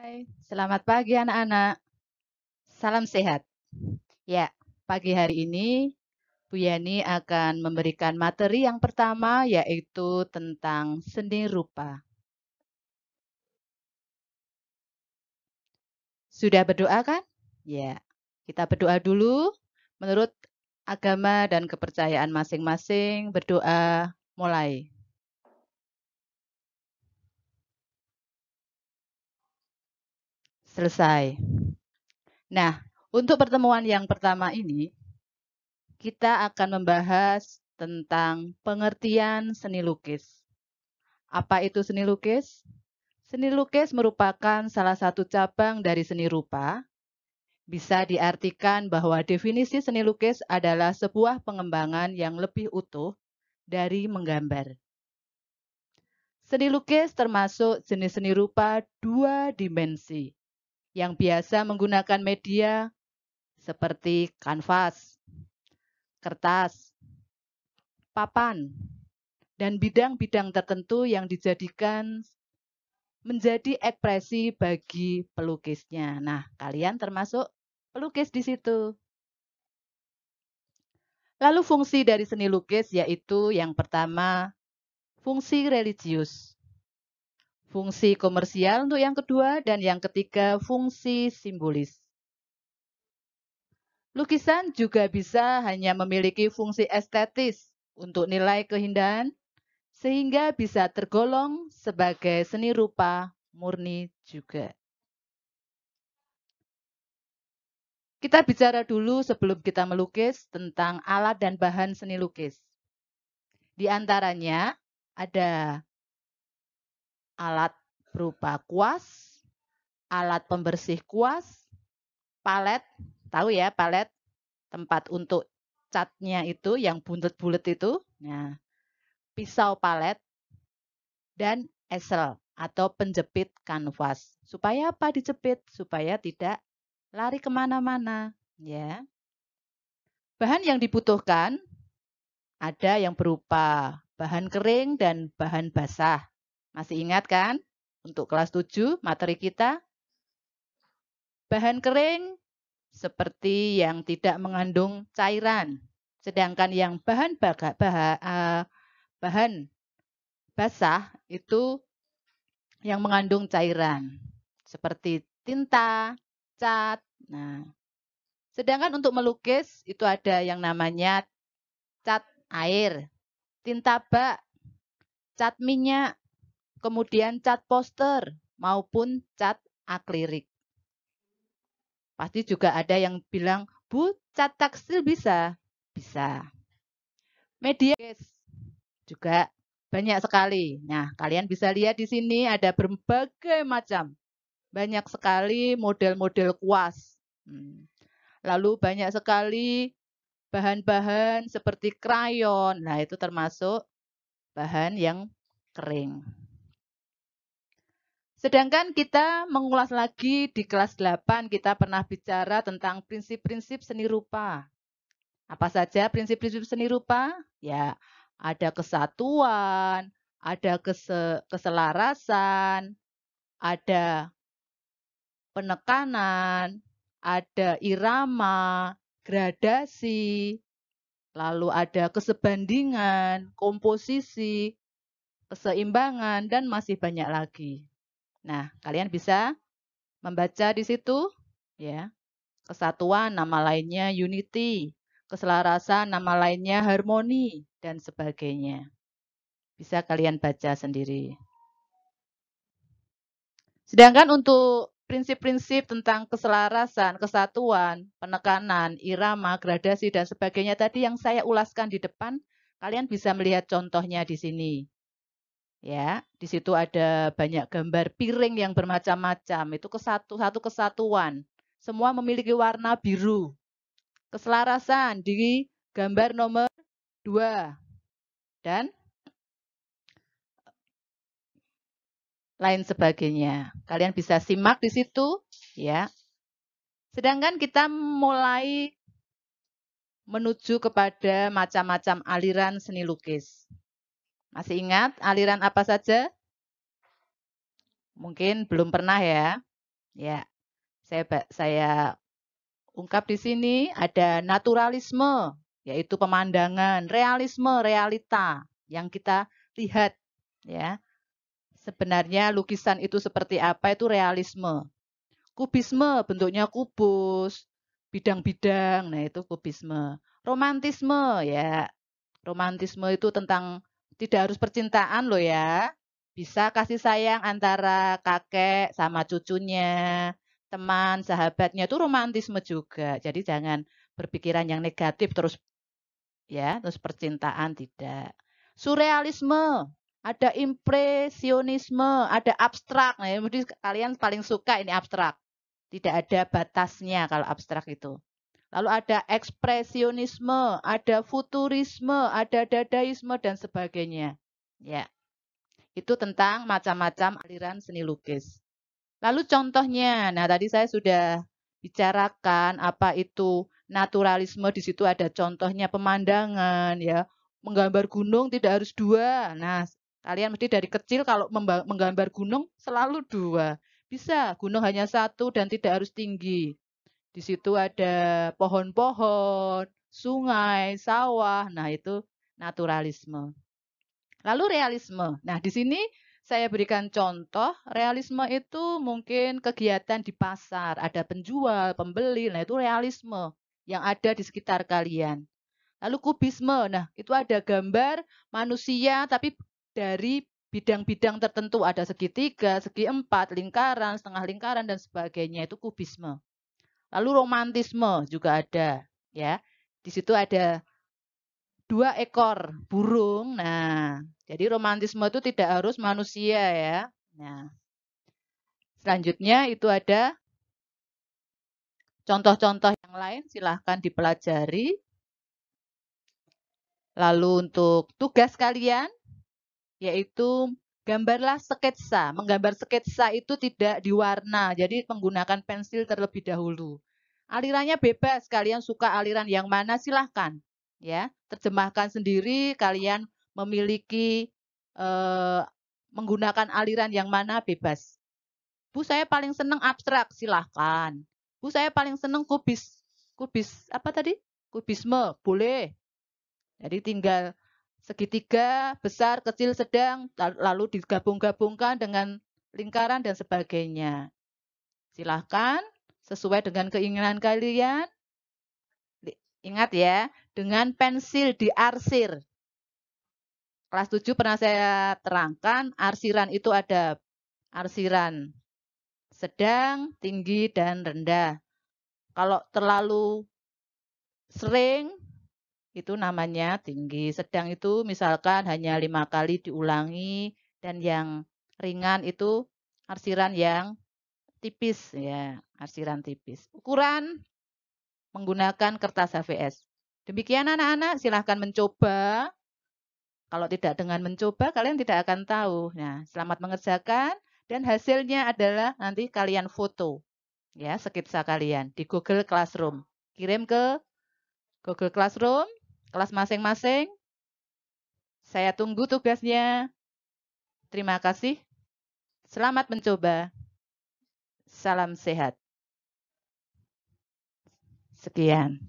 Hai, selamat pagi anak-anak. Salam sehat. Ya, pagi hari ini Bu Yani akan memberikan materi yang pertama yaitu tentang seni rupa. Sudah berdoa kan? Ya, kita berdoa dulu. Menurut agama dan kepercayaan masing-masing, berdoa mulai. Selesai. Nah, untuk pertemuan yang pertama ini, kita akan membahas tentang pengertian seni lukis. Apa itu seni lukis? Seni lukis merupakan salah satu cabang dari seni rupa. Bisa diartikan bahwa definisi seni lukis adalah sebuah pengembangan yang lebih utuh dari menggambar. Seni lukis termasuk jenis seni rupa dua dimensi yang biasa menggunakan media seperti kanvas, kertas, papan, dan bidang-bidang tertentu yang dijadikan menjadi ekspresi bagi pelukisnya. Nah, kalian termasuk pelukis di situ. Lalu fungsi dari seni lukis yaitu yang pertama, fungsi religius. Fungsi komersial untuk yang kedua, dan yang ketiga, fungsi simbolis. Lukisan juga bisa hanya memiliki fungsi estetis untuk nilai keindahan, sehingga bisa tergolong sebagai seni rupa murni juga. Kita bicara dulu sebelum kita melukis tentang alat dan bahan seni lukis. Di antaranya ada alat berupa kuas, alat pembersih kuas, palet, tahu ya palet, tempat untuk catnya itu yang bulet-bulet itu, nah, pisau palet, dan easel atau penjepit kanvas. Supaya apa dijepit? Supaya tidak lari kemana-mana. Ya. Bahan yang dibutuhkan ada yang berupa bahan kering dan bahan basah. Masih ingat kan? Untuk kelas 7 materi kita. Bahan kering seperti yang tidak mengandung cairan. Sedangkan yang bahan basah itu yang mengandung cairan. Seperti tinta, cat. Nah, sedangkan untuk melukis itu ada yang namanya cat air, tinta bak, cat minyak, kemudian cat poster, maupun cat akrilik. Pasti juga ada yang bilang, Bu, cat tekstil bisa? Bisa. Media juga banyak sekali. Nah, kalian bisa lihat di sini ada berbagai macam. Banyak sekali model-model kuas. Lalu banyak sekali bahan-bahan seperti krayon. Nah, itu termasuk bahan yang kering. Sedangkan kita mengulas lagi di kelas 8, kita pernah bicara tentang prinsip-prinsip seni rupa. Apa saja prinsip-prinsip seni rupa? Ya, ada kesatuan, ada keselarasan, ada penekanan, ada irama, gradasi, lalu ada kesebandingan, komposisi, keseimbangan, dan masih banyak lagi. Nah, kalian bisa membaca di situ, ya. Kesatuan nama lainnya unity, keselarasan nama lainnya harmoni, dan sebagainya. Bisa kalian baca sendiri. Sedangkan untuk prinsip-prinsip tentang keselarasan, kesatuan, penekanan, irama, gradasi, dan sebagainya tadi yang saya ulaskan di depan, kalian bisa melihat contohnya di sini. Ya, di situ ada banyak gambar piring yang bermacam-macam. Itu satu kesatuan. Semua memiliki warna biru. Keselarasan di gambar nomor 2. Dan lain sebagainya. Kalian bisa simak di situ, ya. Sedangkan kita mulai menuju kepada macam-macam aliran seni lukis. Masih ingat aliran apa saja? Mungkin belum pernah ya. Ya, saya ungkap di sini ada naturalisme, yaitu pemandangan, realisme, realita yang kita lihat, ya. Sebenarnya lukisan itu seperti apa, itu realisme. Kubisme bentuknya kubus, bidang-bidang, nah itu kubisme. Romantisme, ya. Romantisme itu tentang tidak harus percintaan loh ya. Bisa kasih sayang antara kakek sama cucunya, teman, sahabatnya itu romantisme juga. Jadi jangan berpikiran yang negatif terus ya, terus percintaan tidak. Surrealisme, ada impresionisme, ada abstrak. Nah, mungkin kalian paling suka ini abstrak. Tidak ada batasnya kalau abstrak itu. Lalu ada ekspresionisme, ada futurisme, ada dadaisme dan sebagainya. Ya, itu tentang macam-macam aliran seni lukis. Lalu contohnya, nah tadi saya sudah bicarakan apa itu naturalisme, di situ ada contohnya pemandangan ya. Menggambar gunung tidak harus dua. Nah, kalian mesti dari kecil kalau menggambar gunung selalu dua. Bisa, gunung hanya satu dan tidak harus tinggi. Di situ ada pohon-pohon, sungai, sawah. Nah, itu naturalisme. Lalu realisme. Nah, di sini saya berikan contoh, realisme itu mungkin kegiatan di pasar, ada penjual, pembeli, nah itu realisme yang ada di sekitar kalian. Lalu kubisme, nah itu ada gambar manusia tapi dari bidang-bidang tertentu, ada segitiga, segi empat, lingkaran, setengah lingkaran, dan sebagainya, itu kubisme. Lalu romantisme juga ada, ya. Di situ ada 2 ekor burung. Nah, jadi romantisme itu tidak harus manusia ya. Nah, selanjutnya itu ada contoh-contoh yang lain, silahkan dipelajari. Lalu untuk tugas kalian, yaitu gambarlah sketsa. Menggambar sketsa itu tidak diwarna, jadi menggunakan pensil terlebih dahulu. Alirannya bebas, kalian suka aliran yang mana silahkan. Ya, terjemahkan sendiri, kalian memiliki menggunakan aliran yang mana bebas. Bu, saya paling senang abstrak, silahkan. Bu, saya paling senang kubis apa tadi? Kubisme, boleh. Jadi tinggal segitiga, besar, kecil, sedang, lalu digabung-gabungkan dengan lingkaran dan sebagainya. Silahkan sesuai dengan keinginan kalian. Ingat ya, dengan pensil diarsir. Kelas 7 pernah saya terangkan, arsiran itu ada arsiran sedang, tinggi, dan rendah. Kalau terlalu sering, itu namanya tinggi. Sedang itu misalkan hanya 5 kali diulangi, dan yang ringan itu arsiran yang tipis ya, arsiran tipis. Ukuran menggunakan kertas HVS. Demikian anak-anak, silahkan mencoba. Kalau tidak dengan mencoba, kalian tidak akan tahu. Nah, selamat mengerjakan, dan hasilnya adalah nanti kalian foto ya, sketsa kalian di Google Classroom. Kirim ke Google Classroom, kelas masing-masing. Saya tunggu tugasnya. Terima kasih. Selamat mencoba. Salam sehat. Sekian.